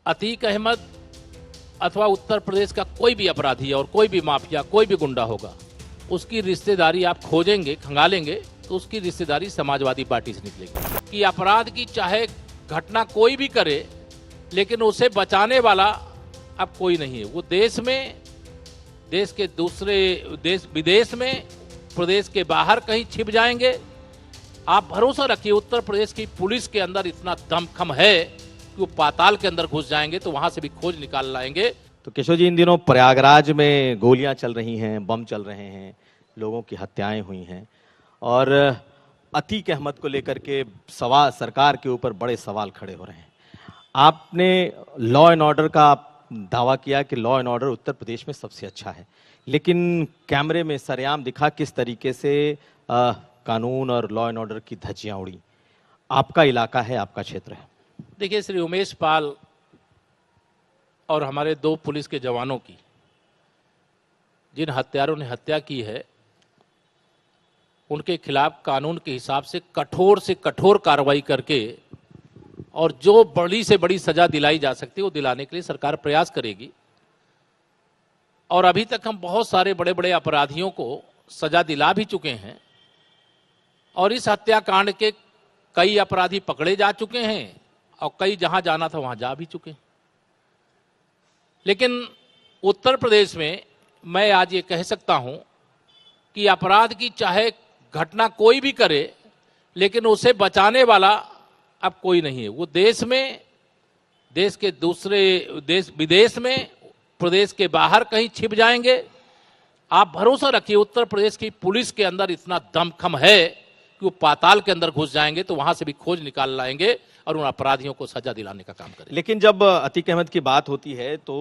अतीक अहमद अथवा उत्तर प्रदेश का कोई भी अपराधी और कोई भी माफिया, कोई भी गुंडा होगा, उसकी रिश्तेदारी आप खोजेंगे, खंगालेंगे तो उसकी रिश्तेदारी समाजवादी पार्टी से निकलेगी। कि अपराध की चाहे घटना कोई भी करे, लेकिन उसे बचाने वाला अब कोई नहीं है। वो देश में, देश के दूसरे देश विदेश में, प्रदेश के बाहर कहीं छिप जाएंगे। आप भरोसा रखिए, उत्तर प्रदेश की पुलिस के अंदर इतना दमखम है कि वो पाताल के अंदर घुस जाएंगे तो वहां से भी खोज निकाल लाएंगे। तो केशव जी, इन दिनों प्रयागराज में गोलियां चल रही हैं, बम चल रहे हैं, लोगों की हत्याएं हुई हैं और अतीक अहमद को लेकर के सवाल, सरकार के ऊपर बड़े सवाल खड़े हो रहे हैं। आपने लॉ एंड ऑर्डर का दावा किया कि law and order Uttar Pradesh में सबसे अच्छा है, लेकिन कैमरे में सरेआम दिखा किस तरीके से कानून और लॉ एंड ऑर्डर की धज्जियां उड़ी। आपका इलाका है, आपका क्षेत्र है। देखिए, श्री उमेश पाल और हमारे 2 पुलिस के जवानों की, जिन हत्यारों ने हत्या की है, उनके खिलाफ कानून के हिसाब से कठोर कार्रवाई करके और जो बड़ी से बड़ी सजा दिलाई जा सकती है वो दिलाने के लिए सरकार प्रयास करेगी। और अभी तक हम बहुत सारे बड़े बड़े अपराधियों को सजा दिला भी चुके हैं और इस हत्याकांड के कई अपराधी पकड़े जा चुके हैं और कई जहां जाना था वहां जा भी चुके हैं। लेकिन उत्तर प्रदेश में मैं आज ये कह सकता हूं कि अपराध की चाहे घटना कोई भी करे, लेकिन उसे बचाने वाला अब कोई नहीं है। वो देश में, देश के दूसरे देश विदेश में, प्रदेश के बाहर कहीं छिप जाएंगे। आप भरोसा रखिए, उत्तर प्रदेश की पुलिस के अंदर इतना दमखम है कि वो पाताल के अंदर घुस जाएंगे तो वहां से भी खोज निकाल लाएंगे और उन अपराधियों को सजा दिलाने का काम करेंगे। लेकिन जब अतीक अहमद की बात होती है तो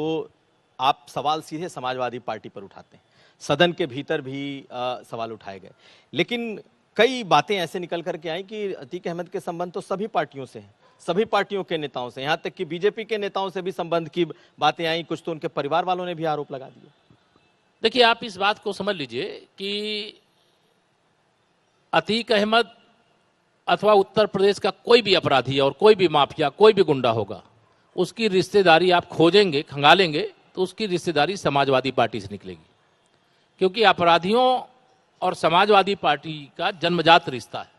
आप सवाल सीधे समाजवादी पार्टी पर उठाते हैं। सदन के भीतर भी सवाल उठाए गए, लेकिन कई बातें ऐसे निकल करके आई कि अतीक अहमद के संबंध तो सभी पार्टियों से हैं, सभी पार्टियों के नेताओं से, यहां तक कि बीजेपी के नेताओं से भी संबंध की बातें आई। कुछ तो उनके परिवार वालों ने भी आरोप लगा दिए। देखिए, आप इस बात को समझ लीजिए कि अतीक अहमद अथवा उत्तर प्रदेश का कोई भी अपराधी और कोई भी माफिया, कोई भी गुंडा होगा, उसकी रिश्तेदारी आप खोजेंगे, खंगालेंगे तो उसकी रिश्तेदारी समाजवादी पार्टी से निकलेगी। क्योंकि अपराधियों और समाजवादी पार्टी का जन्मजात रिश्ता है।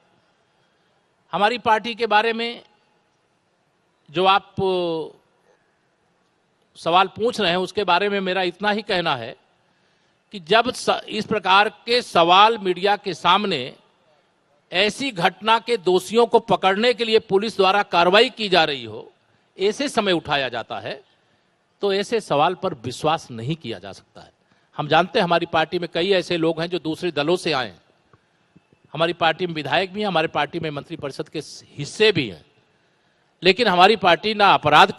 हमारी पार्टी के बारे में जो आप सवाल पूछ रहे हैं, उसके बारे में मेरा इतना ही कहना है कि जब इस प्रकार के सवाल मीडिया के सामने ऐसी घटना के दोषियों को पकड़ने के लिए पुलिस द्वारा कार्रवाई की जा रही हो, ऐसे समय उठाया जाता है, तो ऐसे सवाल पर विश्वास नहीं किया जा सकता है। हम जानते हैं हमारी पार्टी में कई ऐसे लोग हैं जो दूसरे दलों से आए हैं। हमारी पार्टी में विधायक भी हैं, हमारी पार्टी में मंत्रिपरिषद के हिस्से भी हैं, लेकिन हमारी पार्टी ना अपराध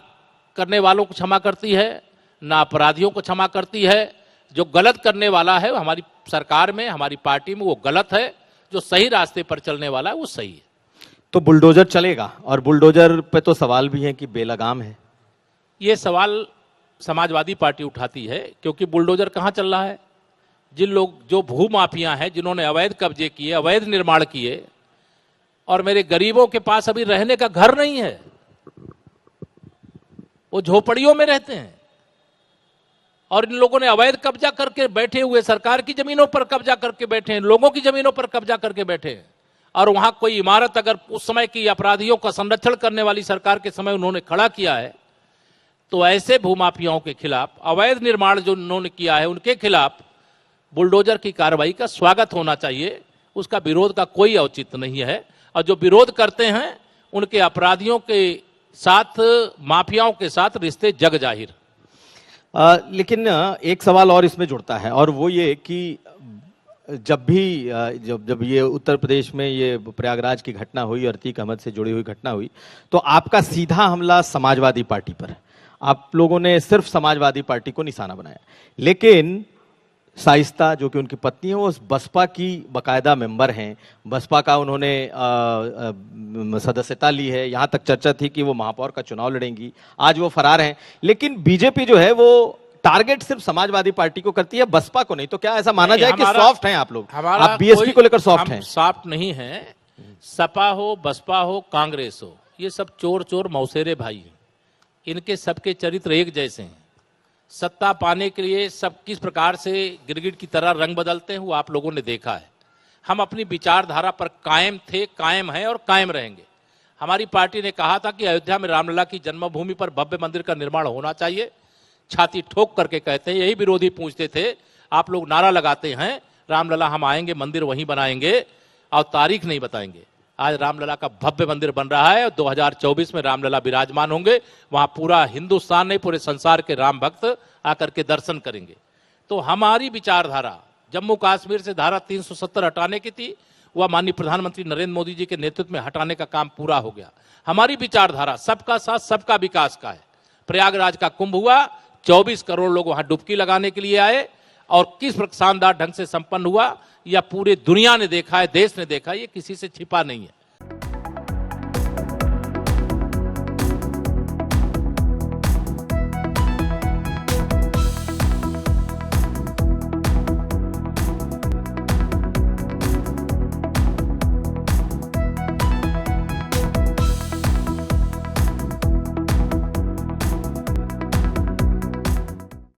करने वालों को क्षमा करती है, ना अपराधियों को क्षमा करती है। जो गलत करने वाला है हमारी सरकार में, हमारी पार्टी में, वो गलत है। जो सही रास्ते पर चलने वाला है वो सही है। तो बुलडोजर चलेगा, और बुलडोजर पे तो सवाल भी है कि बेलगाम है। ये सवाल समाजवादी पार्टी उठाती है, क्योंकि बुलडोजर कहाँ चल रहा है? जिन लोग, जो भू माफिया हैं, जिन्होंने अवैध कब्जे किए, अवैध निर्माण किए, और मेरे गरीबों के पास अभी रहने का घर नहीं है, वो झोपड़ियों में रहते हैं, और इन लोगों ने अवैध कब्जा करके बैठे हुए, सरकार की जमीनों पर कब्जा करके बैठे हैं, लोगों की जमीनों पर कब्जा करके बैठे हैं। और वहां कोई इमारत अगर उस समय की अपराधियों का संरक्षण करने वाली सरकार के समय उन्होंने खड़ा किया है, तो ऐसे भूमाफियाओं के खिलाफ, अवैध निर्माण जो उन्होंने किया है उनके खिलाफ बुलडोजर की कार्रवाई का स्वागत होना चाहिए। उसका विरोध का कोई औचित्य नहीं है। और जो विरोध करते हैं उनके अपराधियों के साथ, माफियाओं के साथ रिश्ते जग जाहिर। लेकिन एक सवाल और इसमें जुड़ता है, और वो ये कि जब ये उत्तर प्रदेश में ये प्रयागराज की घटना हुई और अतीक अहमद से जुड़ी हुई घटना हुई, तो आपका सीधा हमला समाजवादी पार्टी पर है। आप लोगों ने सिर्फ समाजवादी पार्टी को निशाना बनाया, लेकिन शाइस्ता, जो कि उनकी पत्नी है, वो बसपा की बाकायदा मेंबर हैं। बसपा का उन्होंने सदस्यता ली है। यहाँ तक चर्चा थी कि वो महापौर का चुनाव लड़ेंगी। आज वो फरार हैं। लेकिन बीजेपी जो है वो टारगेट सिर्फ समाजवादी पार्टी को करती है, बसपा को नहीं। तो क्या ऐसा माना जाए कि सॉफ्ट हैं आप लोग? आप बीएसपी को लेकर सॉफ्ट हैं? सॉफ्ट नहीं है। सपा हो, बसपा हो, कांग्रेस हो, ये सब चोर चोर मौसेरे भाई हैं। इनके सबके चरित्र एक जैसे हैं। सत्ता पाने के लिए सब किस प्रकार से गिरगिट की तरह रंग बदलते हैं वो आप लोगों ने देखा है। हम अपनी विचारधारा पर कायम थे, कायम हैं और कायम रहेंगे। हमारी पार्टी ने कहा था कि अयोध्या में रामलला की जन्मभूमि पर भव्य मंदिर का निर्माण होना चाहिए। छाती ठोक करके कहते हैं, यही विरोधी पूछते थे, आप लोग नारा लगाते हैं रामलला हम आएंगे, मंदिर वहीं बनाएंगे और तारीख नहीं बताएंगे। आज रामलला का भव्य मंदिर बन रहा है और 2024 में रामलला विराजमान होंगे। वहां पूरा हिंदुस्तान नहीं, पूरे संसार के राम भक्त आकर के दर्शन करेंगे। तो हमारी विचारधारा जम्मू कश्मीर से धारा 370 हटाने की थी, वह माननीय प्रधानमंत्री नरेंद्र मोदी जी के नेतृत्व में हटाने का काम पूरा हो गया। हमारी विचारधारा सबका साथ सबका विकास का है। प्रयागराज का कुंभ हुआ, 24 करोड़ लोग वहां डुबकी लगाने के लिए आए और किस शानदार ढंग से संपन्न हुआ, या पूरे दुनिया ने देखा है, देश ने देखा है, ये किसी से छिपा नहीं है।